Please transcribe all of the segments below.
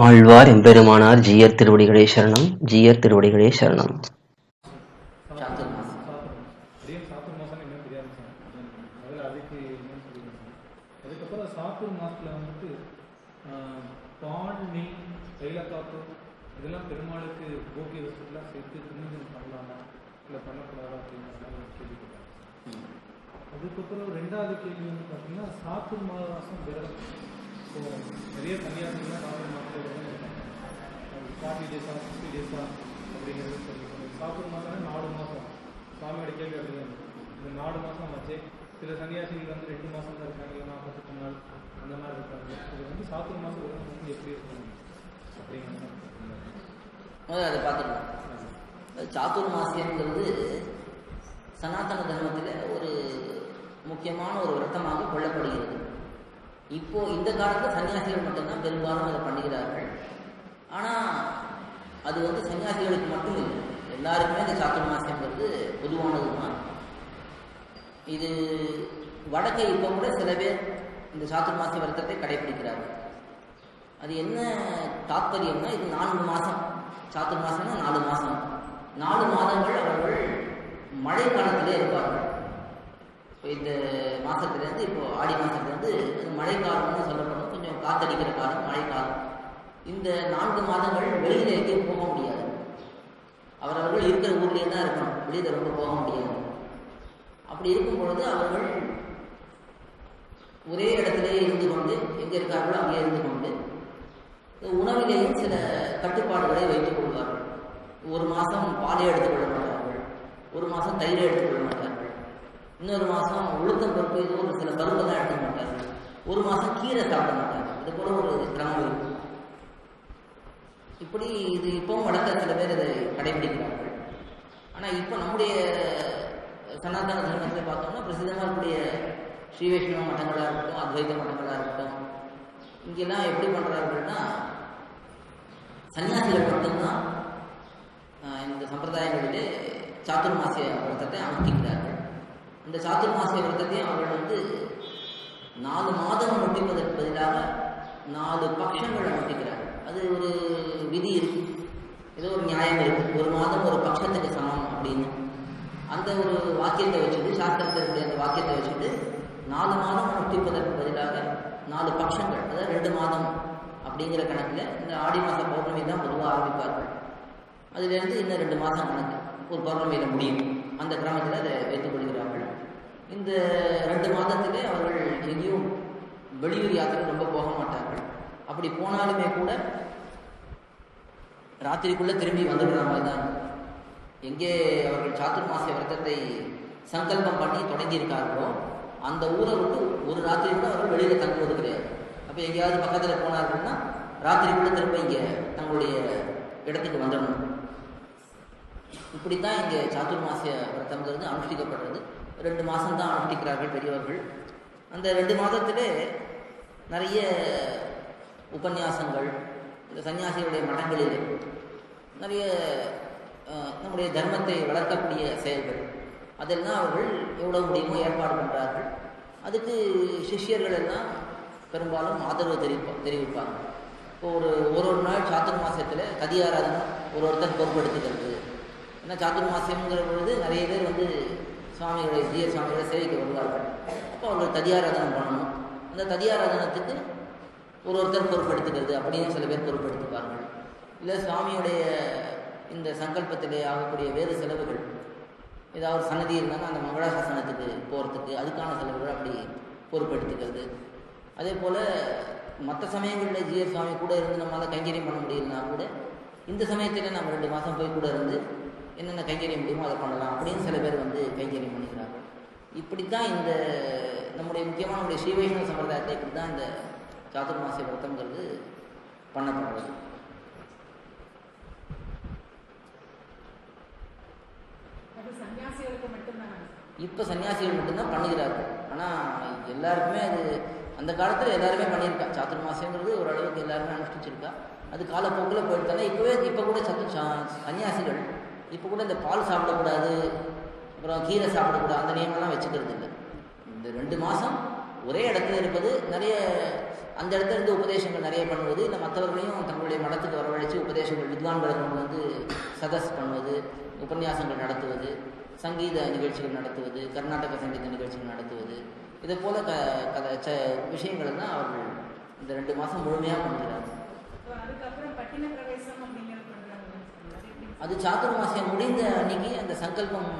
ஆழ்வார் எம்பெருமானார் ஜீயர் திருவடிகளே சரணம். ஜீயர் திருவடிகளே சரணம். அதுக்கப்புறம் சாத்தூர் மாசத்துல வந்துட்டு பால் நெய் தைலக்காப்பு இதெல்லாம் பெருமாளுக்கு கோக்கிய வசதிலாம் சேர்த்து திருமணம் பண்ணலாமா இல்லை பண்ணக்கூடாதா அப்படிங்கிற ஒரு கேள்விப்பட்டாங்க. அதுக்கப்புறம் ரெண்டாவது கேள்வி வந்து பார்த்தீங்கன்னா சாத்தூர் மாதம் விரதம். ஸோ நிறைய சன்னியாசிகள்லாம் சாத்தூர் மாதத்தில் விரதம் இருக்காங்க. 40 டேஸா 60 டேஸா அப்படிங்கிறது சொல்லி சாத்தூர் மாதம்னா 4 மாதம். சுவாமியோட கேள்வி அப்படிதான் இந்த 4 மாதம் ஆச்சு. சில சன்னியாசிகள் வந்து 2 மாதம் தான் இருக்காங்க, 48 நாள் அந்த மாதிரி இருக்காங்க. இது வந்து சாத்தூர் மாதம் விரதம் வந்து எப்படி இருக்கணும் அப்படிங்கிறது அதை பார்த்துக்கலாம். சாத்துர் மாசியங்கிறது சனாதன தர்மத்தில் ஒரு முக்கியமான ஒரு விரதமாக கொள்ளப்படுகிறது. இப்போ இந்த காலத்தில் சன்னியாசிகள் மட்டும்தான் பெரும்பாலும் அதை பண்ணுகிறார்கள். ஆனால் அது வந்து சன்னியாசிகளுக்கு மட்டும் இல்லை, எல்லாருக்குமே இந்த சாத்துர் மாசியங்கிறது பொதுவானது தான். இது வடக்கை இப்போ கூட சில பேர் இந்த சாத்துர் மாசிய விரதத்தை கடைபிடிக்கிறார்கள். அது என்ன தாத்பரியம்னா, இது 4 மாதம். சாத்துர் மாசம்னா 4 மாதம். 4 மாதங்கள் அவர்கள் மழை காலத்திலே இருப்பார்கள். இப்போ இந்த மாதத்துலேருந்து இப்போ ஆடி மாதத்துலேருந்து மழை காலம்னு சொல்லப்படும். கொஞ்சம் காத்தடிக்கிற காலம் மழை காலம். இந்த 4 மாதங்கள் வெளியில் எங்கேயும் போக முடியாது. அவரவர்கள் இருக்கிற ஊர்லேயே தான் இருக்கணும், வெளியில் ரொம்ப போக முடியாது. அப்படி இருக்கும் பொழுது அவர்கள் ஒரே இடத்திலேயே இருந்து கொண்டு, எங்கே இருக்கார்களோ அங்கே இருந்து கொண்டு உணவிலேயும் சில கட்டுப்பாடுகளை வைத்துக் கொள்வார்கள். 1 மாதம் பாலை எடுத்துக்கொள்ள மாட்டார்கள், 1 மாதம் தயிரை எடுத்துக்கொள்ள மாட்டார்கள், இன்னொரு மாதம் உளுத்தம் பருப்பு ஏதோ ஒரு சில பருப்பெல்லாம் எடுக்க மாட்டார்கள், 1 மாதம் கீரை சாப்பிட மாட்டார்கள். இது போல ஒரு கிரமம் இருக்கும். இப்படி இது இப்பவும் வடக்க சில பேர் இதை கடைபிடிக்கிறார்கள். ஆனால் இப்போ நம்முடைய சனாதன தர்மத்தில் பார்த்தோம்னா பிரசித்தமாக இருக்கக்கூடிய ஸ்ரீ வைஷ்ணவ மட்டங்களாக இருக்கட்டும், அத்வைத மட்டங்களாக இருக்கட்டும், இங்கெல்லாம் எப்படி பண்ணுறார்கள்னா சன்னியாசிகள் மட்டும்தான் இந்த சம்பிரதாயங்களிலே சாத்துர் மாசிய விரதத்தை அனுஷ்டிக்கிறார்கள். இந்த சாத்துர் மாசிய விரதத்தையும் அவர்கள் வந்து 4 மாதம் அனுஷ்டிப்பதற்கு பதிலாக 4 பட்சங்கள் அனுஷ்டிக்கிறார்கள். அது ஒரு விதி இருக்கு, ஏதோ ஒரு நியாயம் இருக்கு. 1 மாதம் ஒரு பட்சத்துக்கு சமம் அப்படின்னு அந்த ஒரு வாக்கியத்தை வச்சுட்டு, சாஸ்திரத்தினுடைய அந்த வாக்கியத்தை வச்சுட்டு 4 மாதம் அனுஷ்டிப்பதற்கு பதிலாக 4 பட்சங்கள், அதாவது 2 மாதம் அப்படிங்கிற கணக்கில் இந்த ஆடி மாத பௌர்ணமி தான் பொதுவாக ஆரம்பிப்பார்கள். அதுலேருந்து இன்னும் 2 மாதம் கணக்கு ஒரு பௌர்ணமியில் முடியும். அந்த கிராமத்தில் அதை வைத்துக் கொள்கிறார்கள். இந்த 2 மாதத்திலே அவர்கள் எங்கேயும் வெளியூர் யாத்திரை ரொம்ப போக மாட்டார்கள். அப்படி போனாலுமே கூட ராத்திரிக்குள்ளே திரும்பி வந்துடுற மாதிரி தான். எங்கே அவர்கள் சாத்துர் மாசிய விரதத்தை சங்கல்பம் பண்ணி தொடங்கியிருக்கார்களோ அந்த ஊரை விட்டு ஒரு ராத்திரி கூட அவர்கள் வெளியில் தங்குவது கிடையாது. அப்போ எங்கேயாவது பக்கத்தில் போனார்கள்னா ராத்திரிக்குள்ளே திரும்ப இங்கே தங்களுடைய இடத்துக்கு வந்துடணும். இப்படித்தான் இங்கே சாத்துர் மாசிய விரதங்கிறது அனுஷ்டிக்கப்படுறது. 2 மாதம் தான் அனுஷ்டிக்கிறார்கள் பெரியவர்கள். அந்த 2 மாதத்திலே நிறைய உபன்யாசங்கள், இந்த சன்னியாசிகளுடைய மடங்களில் நிறைய நம்முடைய தர்மத்தை வளர்க்கக்கூடிய செயல்கள், அதெல்லாம் அவர்கள் எவ்வளோ முடியுமோ ஏற்பாடு பண்ணுறார்கள். அதுக்கு சிஷ்யர்கள் எல்லாம் பெரும்பாலும் ஆதரவு தெரிவிப்பாங்க. இப்போ ஒரு நாள் சாத்துர் மாசத்தில் கதியாராதனை ஒருத்தர் பொறுப்பெடுத்துக்கிறது. ஏன்னா சாத்துர் மாசம்ங்கிற பொழுது நிறைய பேர் வந்து சுவாமிகளை ஜீய சுவாமிகளை சேவிக்க வருவார்கள். அப்போ அவர்கள் கதியாராதனை பண்ணணும். அந்த கதியாராதனத்துக்கு ஒருத்தர் பொறுப்பெடுத்துக்கிறது அப்படின்னு சில பேர் பொறுப்பெடுத்துப்பார்கள். இல்லை சுவாமியுடைய இந்த சங்கல்பத்திலே ஆகக்கூடிய வேறு செலவுகள், ஏதாவது சன்னதி இருந்தாலும் அந்த மங்களாசாசனத்துக்கு போகிறதுக்கு அதுக்கான செலவுகள் அப்படி பொறுப்பெடுத்துக்கிறது. அதே போல் மற்ற சமயங்களில் ஜீய சுவாமி கூட இருந்து நம்மளால் கைங்கரியம் பண்ண முடியலனா கூட இந்த சமயத்தில் நம்ம 2 மாதம் போய் கூட இருந்து என்னென்ன கைங்கரியம் முடியுமோ அதை பண்ணலாம் அப்படின்னு சில பேர் வந்து கைங்கரியம் பண்ணிக்கிறார்கள். இப்படித்தான் இந்த நம்முடைய முக்கியமான நம்முடைய ஸ்ரீ வைஷ்ணவ சம்பிரதாயத்தை இப்படி தான் இந்த சாத்துர் மாசிய விரதங்கிறது பண்ணப்படுறது. இப்போ சன்னியாசிகள் மட்டும்தான் பண்ணுகிறார்கள். ஆனால் எல்லாருக்குமே அது அந்த காலத்தில் எல்லாருமே பண்ணியிருக்கா. சாத்துர் மாசியங்கிறது ஓரளவுக்கு எல்லாருமே அனுஷ்டிச்சிருக்கா. அது காலப்போக்கில் போயிட்டாங்க. இப்போ கூட சன்னியாசிகள் இப்போ கூட இந்த பால் சாப்பிடக்கூடாது, அப்புறம் கீரை சாப்பிடக்கூடாது, அந்த நியமெல்லாம் வச்சுக்கிறது இல்லை. இந்த 2 மாதம் ஒரே இடத்துல இருப்பது நிறைய அந்த இடத்துல இருந்து உபதேசங்கள் நிறைய பண்ணுவது, இல்லை மற்றவர்களையும் தங்களுடைய மடத்துக்கு வரவழைச்சு உபதேசங்கள் வித்வான்களை கொண்டு வந்து சதஸ் பண்ணுவது, உபன்யாசங்கள் நடத்துவது, சங்கீத நிகழ்ச்சிகள் நடத்துவது, கர்நாடக சங்கீத நிகழ்ச்சிகள் நடத்துவது, இதை போல விஷயங்கள் தான் அவர்கள் இந்த 2 மாதம் முழுமையாக பண்ணுகிறார்கள். அது சாதுர்மாசியம் முடிந்த அன்னைக்கு அந்த சங்கல்பம்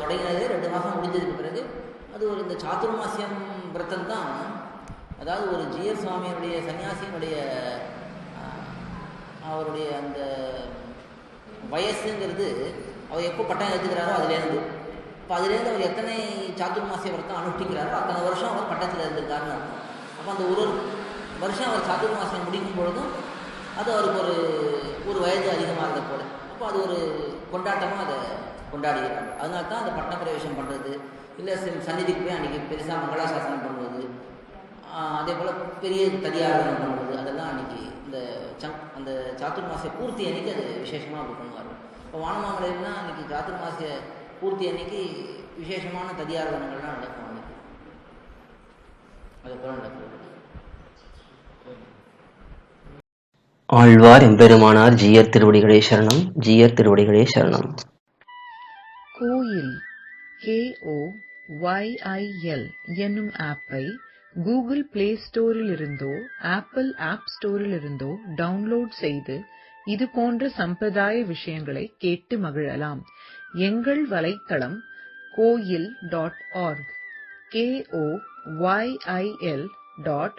தொடங்கினது 2 மாதம் முடிஞ்சதுக்கு பிறகு அது ஒரு இந்த சாதுர்மாசியம் விரதம் தான். அதாவது ஒரு ஜிஆர் சுவாமியினுடைய சன்னியாசியினுடைய அவருடைய அந்த வயசுங்கிறது அவர் எப்போ பட்டம் எடுத்துக்கிறாரோ அதுலேருந்து, இப்போ அதுலேருந்து அவர் எத்தனை சாதுர்மாசிய விரதம் அனுஷ்டிக்கிறாரோ அத்தனை வருஷம் அவர் பட்டத்தில் இருந்திருக்காருன்னு அர்த்தம். அப்போ அந்த ஒரு வருஷம் அவர் சாதுர்மாசியம் முடிக்கும் பொழுதும் அது அவருக்கு ஒரு வயது அதிகமாக இருந்த போல, அப்போ அது ஒரு கொண்டாட்டமாக அதை கொண்டாடுகிறார். அதனால தான் அந்த பட்ட பிரவேசம் பண்ணுறது, இல்லை சந்நிதிக்கு போய் அன்றைக்கி பெருசாக மங்களாசாசனம் பண்ணுவது, அதே போல் பெரிய ததியாராதனம் பண்ணுவது, அதெல்லாம் அன்றைக்கி அந்த சாதுர்மாசிய பூர்த்தி அன்றைக்கி அது விசேஷமாக அப்படி பண்ணுவார். இப்போ வானமாமலைன்னா அன்றைக்கி சாதுர்மாசிய பூர்த்தி அன்றைக்கி விசேஷமான ததியாராதனங்கள்லாம் நடக்கும். அன்றைக்கி அது போல் நடக்கும். ஆழ்வார் எம்பெருமானார் ஜீயர் திருவடிகளே சரணம். ஜீயர் திருவடிகளே சரணம். கோயில் KOYIL என்னும் ஆப்பை கூகுள் பிளே ஸ்டோரில் இருந்தோ ஆப்பிள் ஆப் ஸ்டோரில் இருந்தோ டவுன்லோட் செய்து இது போன்ற சம்பிரதாய விஷயங்களை கேட்டு மகிழலாம். எங்கள் வலைத்தளம் koil.org KOYIL.org